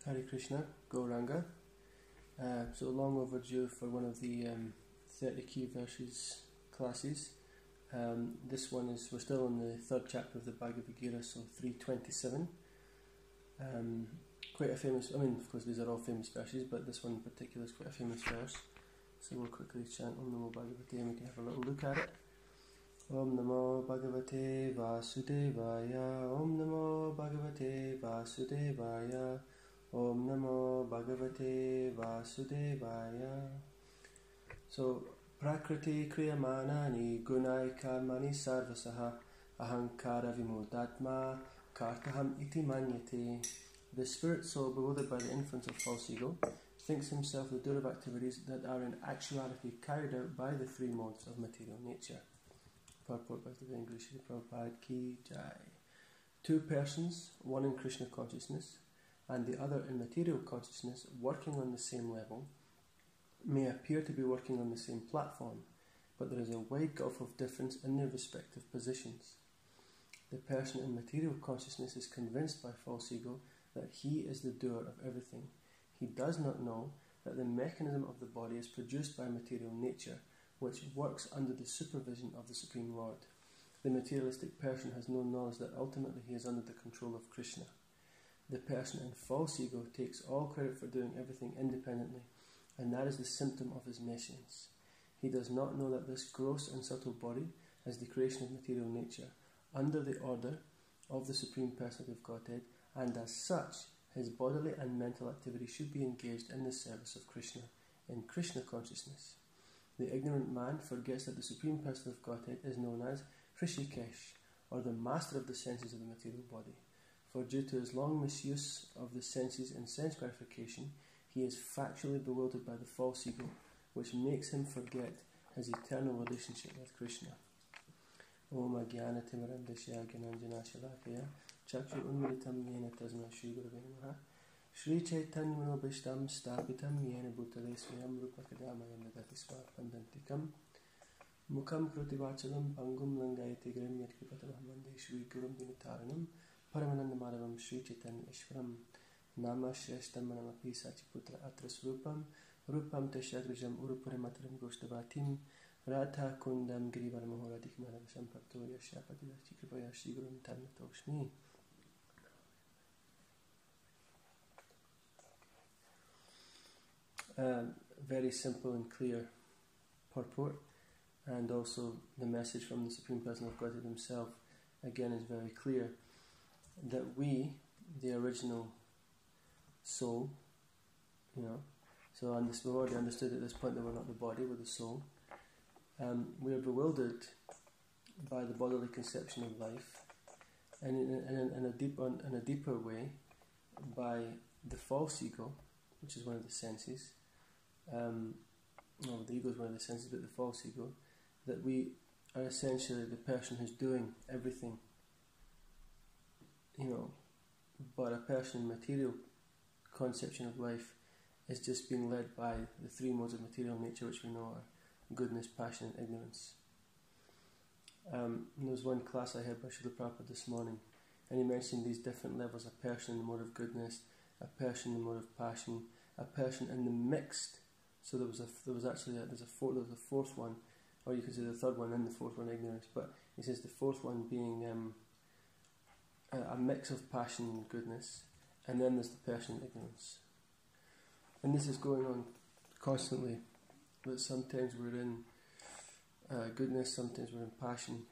Hare Krishna, Gauranga. So long overdue for one of the 30 key verses classes. This one is, we're still in the third chapter of the Bhagavad-Gita, so 327. Quite a famous, I mean, of course these are all famous verses, but this one in particular is quite a famous verse. So we'll quickly chant Om Namo Bhagavate and we can have a little look at it. Om Namo Bhagavate Vasudevaya, Om Namo Bhagavate Vasudevaya, Om Namo Bhagavate Vasudevaya. So, Prakriti Kriyamanani Gunai Karmani Sarvasaha Ahankara Vimudatma Kartaham Iti Manyate. The spirit soul, bewildered by the influence of false ego, thinks himself the doer of activities that are in actuality carried out by the three modes of material nature. Purport by the English Prabhupada Ki Jai. Two persons, one in Krishna consciousness and the other in material consciousness, working on the same level, may appear to be working on the same platform, but there is a wide gulf of difference in their respective positions. The person in material consciousness is convinced by false ego that he is the doer of everything. He does not know that the mechanism of the body is produced by material nature, which works under the supervision of the Supreme Lord. The materialistic person has no knowledge that ultimately he is under the control of Krishna. The person in false ego takes all credit for doing everything independently, and that is the symptom of his nescience. He does not know that this gross and subtle body is the creation of material nature, under the order of the Supreme Personality of Godhead, and as such, his bodily and mental activity should be engaged in the service of Krishna, in Krishna consciousness. The ignorant man forgets that the Supreme Person of Godhead is known as Hrishikesh, or the master of the senses of the material body. For due to his long misuse of the senses in sense gratification, he is factually bewildered by the false ego, which makes him forget his eternal relationship with Krishna. Om Ajnana Timarandasya Gyananjana Shalakaya Chakshur Unmilitam Yena Tasma Shri Gurave Namaha Shri Chaitanya Manobhishtam Stapitam Yena Bhutale Swayam Rupa Kadamayam Nadati Swapandantikam Mukham Krutivachalam Pangum Langayate Gram Yat Kripatamahamande Shri Gurum Dinitaranam Paramananda Madhavam Shri Chaitanya Ishwaram Nama Shreshtam Manamapi Sachiputra Atrasrupam Rupam Teshagrijam Urupuremataram Goshtavatim Radha Kundam Girivar Mahoradik Manavasam Prapto Yashapati Chikripaya Shri Gurum Tanatoshmi. Very simple and clear purport, and also the message from the Supreme Person of Godhead himself again is very clear, that we, the original soul, so we've already understood at this point that we're not the body, we're the soul. We are bewildered by the bodily conception of life, and in a deeper way by the false ego, which is one of the senses. The ego is one of the senses, but the false ego, that we are essentially the person who's doing everything, but a person in material conception of life is just being led by the three modes of material nature, which we know are goodness, passion, and ignorance. There was one class I had by Srila Prabhupada this morning, and he mentioned these different levels: a person in the mode of goodness, a person in the mode of passion, a person in the mixed. So there's a fourth one, or you could say the third one and the fourth one, ignorance. But he says the fourth one being a mix of passion and goodness, and then there's the person in ignorance. And this is going on constantly. That sometimes we're in goodness, sometimes we're in passion.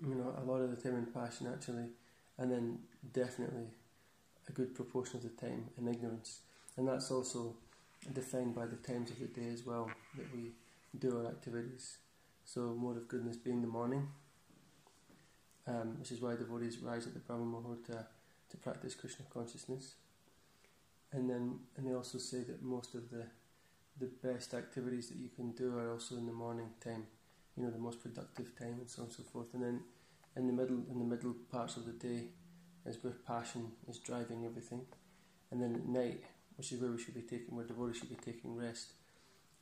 A lot of the time in passion actually, and then definitely a good proportion of the time in ignorance. And that's also defined by the times of the day as well that we do our activities. So mode of goodness being the morning, which is why devotees rise at the Brahma Muhurta to practice Krishna consciousness. And they also say that most of the best activities that you can do are also in the morning time, the most productive time, and so on and so forth. And then in the middle parts of the day is where passion is driving everything. And then at night, which is where where devotees should be taking rest,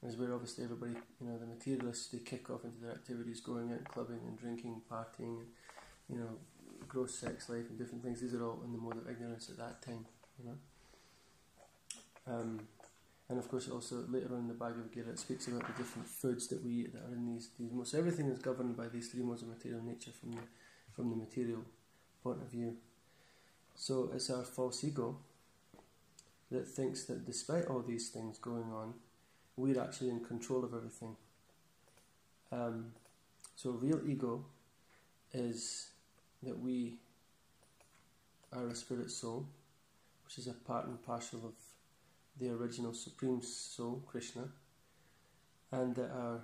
is where obviously everybody, the materialists, they kick off into their activities, going out clubbing and drinking, partying, and gross sex life and different things. These are all in the mode of ignorance at that time. And of course, also later on in the Bhagavad-Gita, it speaks about the different foods that we eat that are in these modes. Everything is governed by these three modes of material nature from the material point of view. So it's our false ego that thinks that despite all these things going on, we're actually in control of everything. So real ego is that we are a spirit soul, which is a part and parcel of the original Supreme Soul, Krishna, and that our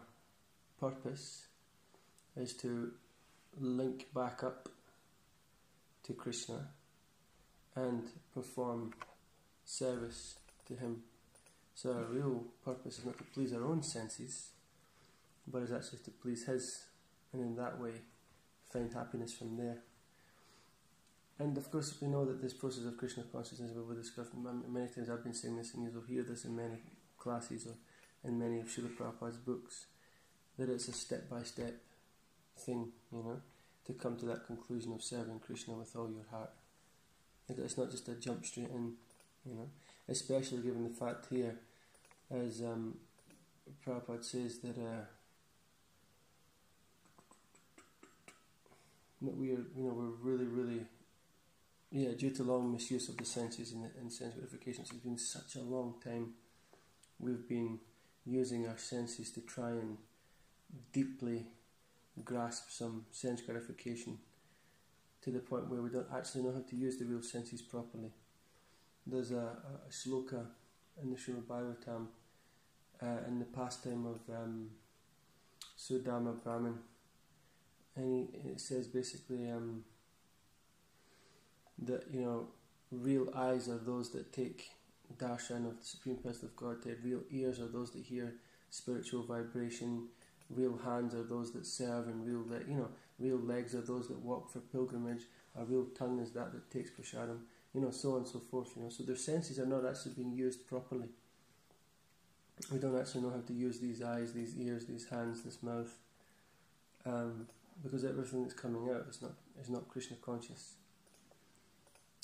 purpose is to link back up to Krishna and perform service to him. So our real purpose is not to please our own senses, but is actually to please his, and in that way find happiness from there. And of course we know that this process of Krishna consciousness, we will discuss many times. I've been saying this, and you'll hear this in many classes or in many of Srila Prabhupada's books, that it's a step-by-step thing, to come to that conclusion of serving Krishna with all your heart. It's not just a jump straight in, especially given the fact here, as Prabhupada says, that we're really, due to long misuse of the senses and sense gratification. It's been such a long time we've been using our senses to try and deeply grasp some sense gratification, to the point where we don't actually know how to use the real senses properly. There's a shloka in the Srimad Bhagavatam in the pastime of Sudama Brahman, and it says basically that real eyes are those that take darshan of the Supreme Person of Godhead, real ears are those that hear spiritual vibration, real hands are those that serve, and real legs are those that walk for pilgrimage, a real tongue is that takes prasadam, so on and so forth. So their senses are not actually being used properly. We don't actually know how to use these eyes, these ears, these hands, this mouth, because everything that's coming out is not Krishna conscious.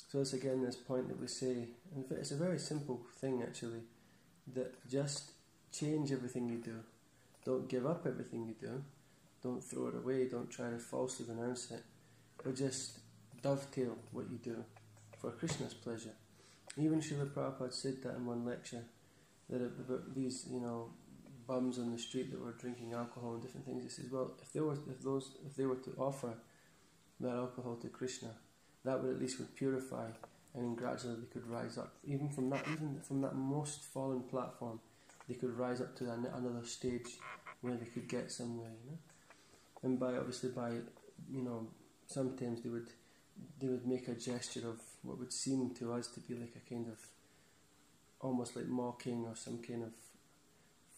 So it's again this point that we say, and it's a very simple thing actually, that just change everything you do. Don't give up everything you do. Don't throw it away. Don't try to falsely renounce it. But just dovetail what you do for Krishna's pleasure. Even Srila Prabhupada said that in one lecture, that about these, bums on the street that were drinking alcohol and different things. He says, well, if they were to offer that alcohol to Krishna, that would at least purify, and gradually they could rise up. Even from that most fallen platform, they could rise up to another stage where they could get somewhere, And sometimes they would make a gesture of what would seem to us to be like a kind of almost like mocking or some kind of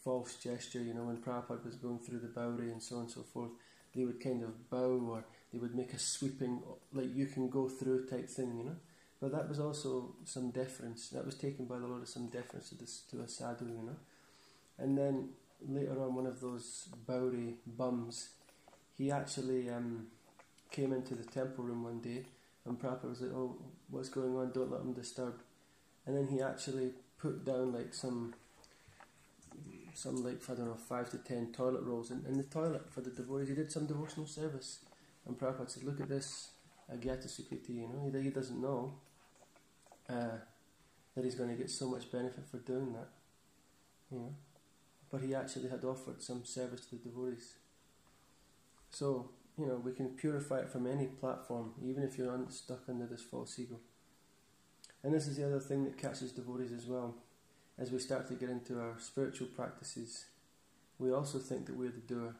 false gesture, when Prabhupada was going through the Bowery and so on and so forth, they would kind of bow, or they would make a sweeping, like you can go through type thing, But that was also some deference. That was taken by the Lord as some deference to a sadhu, And then later on, one of those Bowery bums, he actually came into the temple room one day, and Prabhupada was like, "Oh, what's going on? Don't let him disturb." And then he actually put down like some like, I don't know, 5 to 10 toilet rolls in the toilet for the devotees. He did some devotional service, and Prabhupada said, "Look at this, Agyata Sukriti, he doesn't know that he's going to get so much benefit for doing that, But he actually had offered some service to the devotees. So, we can purify it from any platform, even if you're stuck under this false ego. And this is the other thing that catches devotees as well. As we start to get into our spiritual practices, we also think that we're the doer.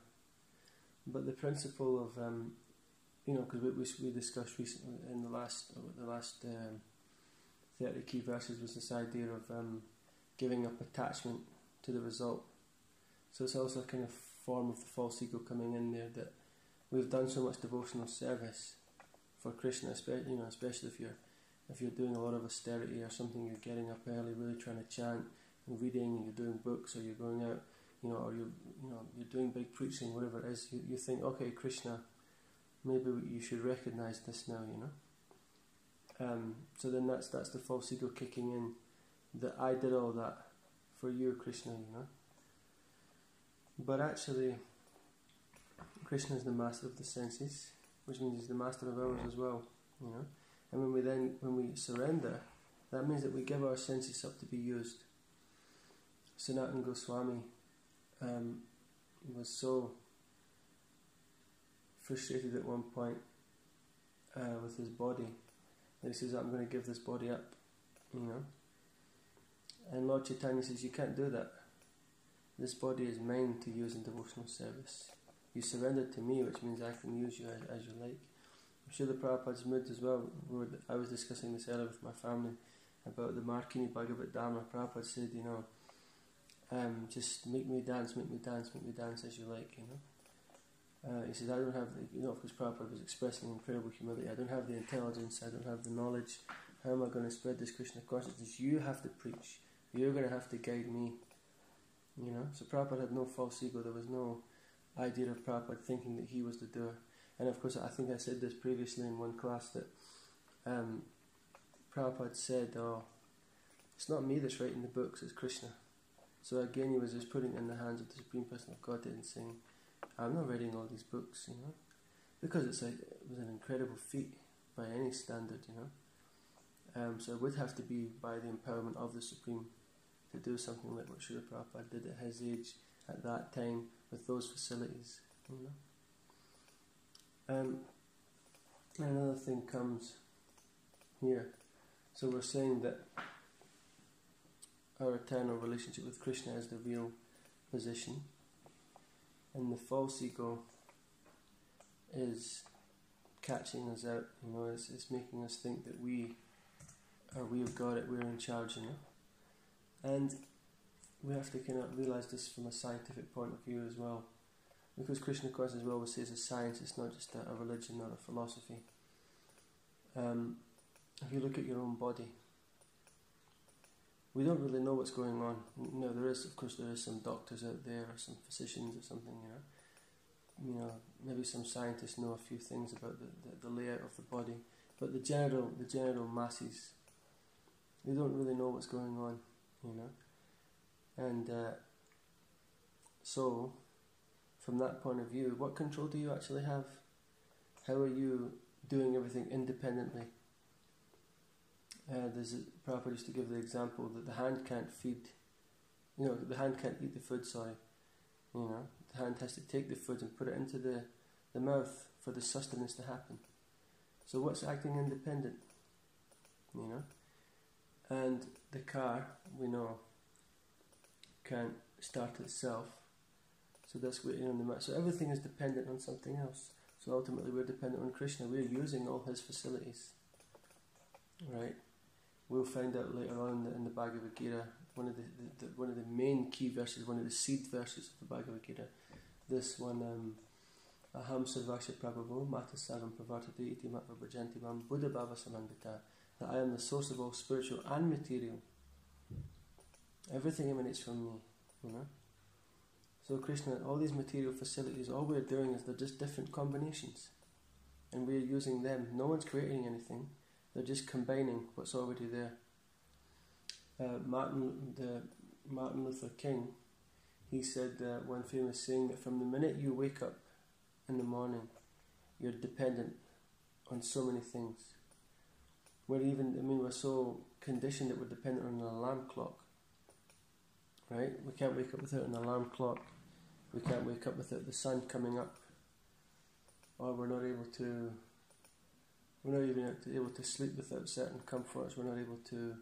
But the principle of, because we discussed recently in the last 30 key verses, was this idea of giving up attachment to the result. So it's also a kind of form of the false ego coming in there, that we've done so much devotional service for Krishna, especially if you're doing a lot of austerity or something, you're getting up early, really trying to chant and reading, and you're doing books, or you're going out, or you're doing big preaching, whatever it is. You think, okay, Krishna, maybe you should recognize this now, So then that's the false ego kicking in, that I did all that for you, Krishna, you know. But actually, Krishna is the master of the senses, which means he's the master of ours as well, you know. And when we surrender, that means that we give our senses up to be used. Sanatana Goswami was so frustrated at one point with his body that he says, I'm going to give this body up, you know. And Lord Chaitanya says, you can't do that. This body is mine to use in devotional service. You surrendered to me, which means I can use you as you like. I'm sure the Prabhupada's mood as well. I was discussing this earlier with my family about the Markini Bhagavad-Dharma. Prabhupada said, you know, just make me dance as you like, you know. He says, I don't have, you know, because Prabhupada was expressing incredible humility. I don't have the intelligence, I don't have the knowledge. How am I going to spread this Krishna consciousness? You have to preach. You're going to have to guide me, you know. So Prabhupada had no false ego. There was no idea of Prabhupada thinking that he was the doer. And of course, I think I said this previously in one class that Prabhupada said, oh, it's not me that's writing the books, it's Krishna. So again, he was just putting it in the hands of the Supreme Person of Godhead and saying, I'm not writing all these books, you know, because it was an incredible feat by any standard, you know. So it would have to be by the empowerment of the Supreme to do something like what Srila Prabhupada did at his age, at that time, with those facilities, you know. Another thing comes here. So we're saying that our eternal relationship with Krishna is the real position, and the false ego is catching us out, you know, it's making us think that we've got it, we're in charge, you know. And we have to kind of realise this from a scientific point of view as well, because Krishna consciousness always says it's science, it's not just a religion or a philosophy. If you look at your own body, we don't really know what's going on. No, there is some doctors out there, or some physicians or something, you know. You know, maybe some scientists know a few things about the layout of the body, but the general masses, they don't really know what's going on, you know. And so, from that point of view, what control do you actually have? How are you doing everything independently? Prabhupada used to give the example that the hand can't feed, you know, the hand can't eat the food, you know, the hand has to take the food and put it into the mouth for the sustenance to happen. So what's acting independent, you know? And the car, we know, can't start itself, so that's waiting on the mat. So everything is dependent on something else. So ultimately we're dependent on Krishna. We're using all his facilities, right? We'll find out later on in the Bhagavad-Gita, one of the main key verses, one of the seed verses of the Bhagavad-Gita, this one, Aham sarvasya prabhavo mata sarvam pravartate iti matva bhajanti mam buddha bhava samandita, that I am the source of all spiritual and material. Everything emanates from me, you know. So Krishna, all these material facilities, all we're doing is they're just different combinations, and we're using them. No one's creating anything. They're just combining what's already there. Martin Luther King, he said one famous saying that from the minute you wake up in the morning, you're dependent on so many things. We're so conditioned that we're dependent on an alarm clock. Right? We can't wake up without an alarm clock. We can't wake up without the sun coming up. Or we're not even able to sleep without certain comforts. We're not able to,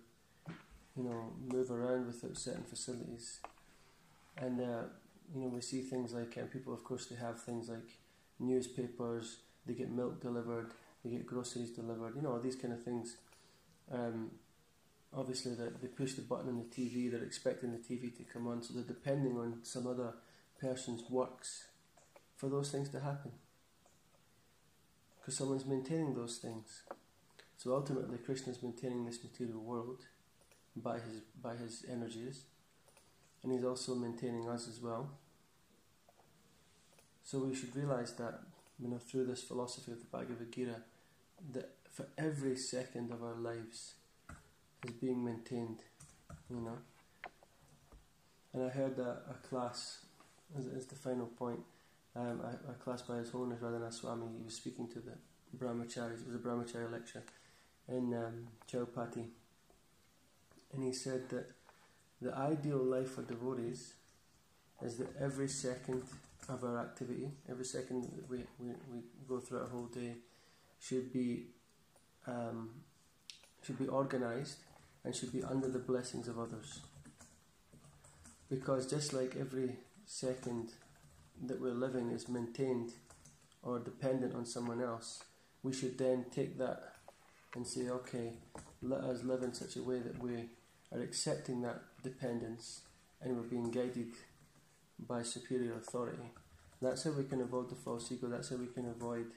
you know, move around without certain facilities. And you know, we see things like people, of course, they have things like newspapers. They get milk delivered. They get groceries delivered. You know, these kind of things. Obviously, they push the button on the TV. They're expecting the TV to come on, so they're depending on some other person's works for those things to happen, because someone's maintaining those things. So ultimately, Krishna is maintaining this material world by his energies, and he's also maintaining us as well. So we should realize that, you know, through this philosophy of the Bhagavad-Gita, that for every second of our lives is being maintained, you know. And I heard a class, as the final point, a class by His Holiness Radhanath Swami. He was speaking to the brahmacharis. It was a brahmachari lecture in Chowpatty, and he said that the ideal life for devotees is that every second of our activity, every second that we go through our whole day, should be organised and should be under the blessings of others. Because just like every second that we're living is maintained or dependent on someone else, we should then take that and say, okay, let us live in such a way that we are accepting that dependence and we're being guided by superior authority. That's how we can avoid the false ego. That's how we can avoid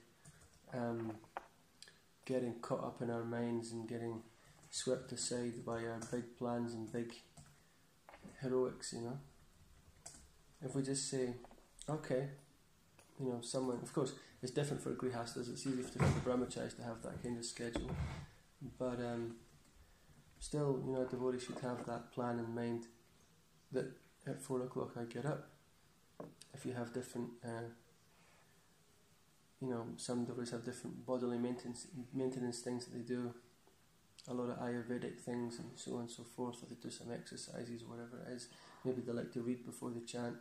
getting caught up in our minds and getting swept aside by our big plans and big heroics, you know. If we just say, okay, you know, someone, of course, it's different for grihastas. It's easy for the brahmacharis to have that kind of schedule, but still, you know, a devotee should have that plan in mind that at 4 o'clock I get up. If you have different, you know, some devotees have different bodily maintenance things that they do, a lot of Ayurvedic things and so on and so forth, or they do some exercises, whatever it is. Maybe they like to read before they chant.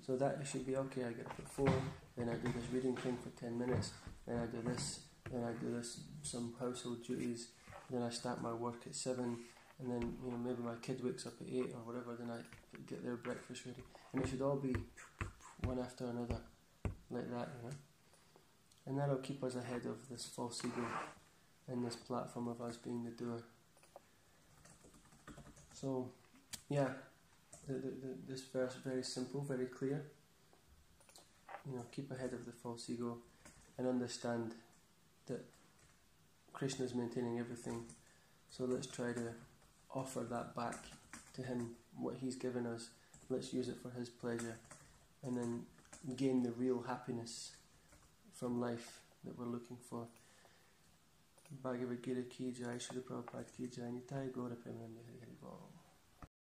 So that it should be, okay, I get up at 4, then I do this reading thing for 10 minutes, then I do this, then I do this, some household duties, then I start my work at 7, and then, you know, maybe my kid wakes up at 8 or whatever, then I get their breakfast ready. And it should all be one after another, like that, you know. And that'll keep us ahead of this false ego and this platform of us being the doer. So, yeah, this verse very simple, very clear. You know, keep ahead of the false ego and understand that Krishna is maintaining everything. So let's try to offer that back to him, what he's given us. Let's use it for his pleasure, and then gain the real happiness from life that we're looking for. Bhagavad-Gita ki jai, Srila Prabhupada ki jai, Nitai Gaura Premanande Hari Hari Bol.